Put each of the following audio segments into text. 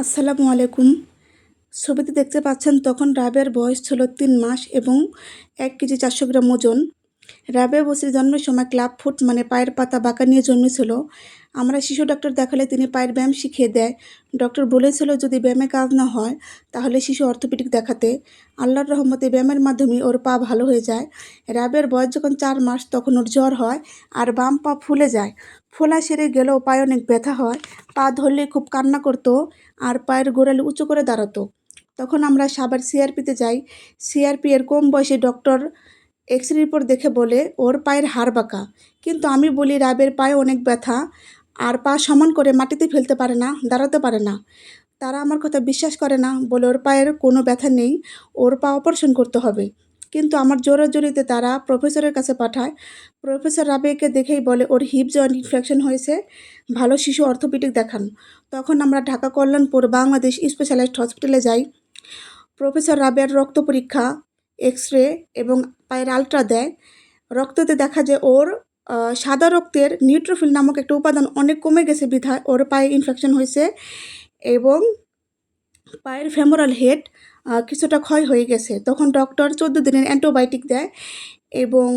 আসসালামু আলাইকুম। ছবিতে দেখতে পাচ্ছেন তখন রাবেয়ার বয়স ছিল ৩ মাস এবং ১ কেজি ৪০০ গ্রাম ওজন। রাবেয়া বছির জন্মের সময় ক্লাব ফুট মানে পায়ের পাতা বাঁকা নিয়ে জন্মেছিল। আমরা শিশু ডাক্তার দেখালে তিনি পায়ের ব্যায়াম শিখিয়ে দেয়। ডক্টর বলেছিল যদি ব্যায়ামে কাজ না হয় তাহলে শিশু অর্থোপেডিক দেখাতে। আল্লাহর রহমতে ব্যায়ামের মাধ্যমে ওর পা ভালো হয়ে যায়। রাবেয়ার বয়স যখন ৪ মাস তখন ওর জ্বর হয় আর বাম পা ফুলে যায়। ফোলা সেরে গেলেও পায়ে অনেক ব্যথা হয়। পা ধরলে খুব কান্না করতো আর পায়ের গোড়ালি উঁচু করে দাঁড়াতো। তখন আমরা সাভার সিআরপিতে যাই। সিআরপি এর কম বয়সী ডক্টর এক্স-রে রিপোর্ট দেখে বলে ওর পায়ের হাড় বাঁকা। কিন্তু আমি বলি রাবের পায়ে অনেক ব্যথা আর পা সমান করে মাটিতে ফেলতে পারে না, দাঁড়াতে পারে না। তারা আমার কথা বিশ্বাস করে না, বলে ওর পায়ের কোনো ব্যথা নেই, ওর পা অপারেশন করতে হবে। কিন্তু আমার জোরাজোরিতে তারা প্রফেসরের কাছে পাঠায়। প্রফেসর রাবেয়াকে দেখেই বলে ওর হিপ জয়েন্ট ইনফেকশন হয়েছে, ভালো শিশু অর্থোপেডিক দেখান। তখন আমরা ঢাকা কল্যাণপুর বাংলাদেশ স্পেশালাইজড হসপিটালে যাই। প্রফেসর রাবেয়ার রক্ত পরীক্ষা, এক্স-রে এবং পায়ের আলট্রা দেয়। রক্ততে দেখা যায় ওর সাদা রক্তের নিউট্রোফিল নামক একটা উপাদান অনেক কমে গেছে বিধায় ওর পায়ে ইনফেকশন হয়েছে এবং পায়ের ফেমোরাল হেড কিছুটা ক্ষয় হয়ে গেছে। তখন ডক্টর ১৪ দিনের অ্যান্টিবায়োটিক দেয় এবং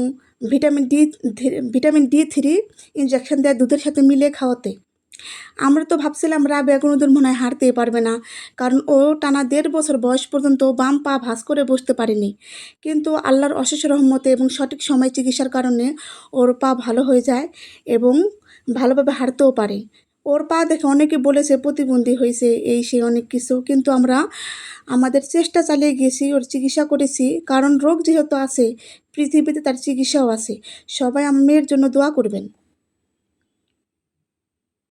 ভিটামিন ডি3 ইনজেকশন দেয় দুধের সাথে মিলিয়ে খাওয়াতে। আমরা তো ভাবছিলাম রাবেয়া কোনোদিন মনে হয় হাঁটতেই পারবে না, কারণ ও টানা ১.৫ বছর বয়স পর্যন্ত বাম পা ভাঁজ করে বসতে পারেনি। কিন্তু আল্লাহর অশেষ রহমতে এবং সঠিক সময়ে চিকিৎসার কারণে ওর পা ভালো হয়ে যায় এবং ভালোভাবে হাঁটতেও পারে। ওর পা দেখে অনেকে বলেছে প্রতিবন্ধী হয়েছে, এই সেই অনেক কিছু, কিন্তু আমরা আমাদের চেষ্টা চালিয়ে গেছি, ওর চিকিৎসা করেছি, কারণ রোগ যেহেতু আছে পৃথিবীতে তার চিকিৎসাও আছে। সবাই আমার মেয়ের জন্য দোয়া করবেন।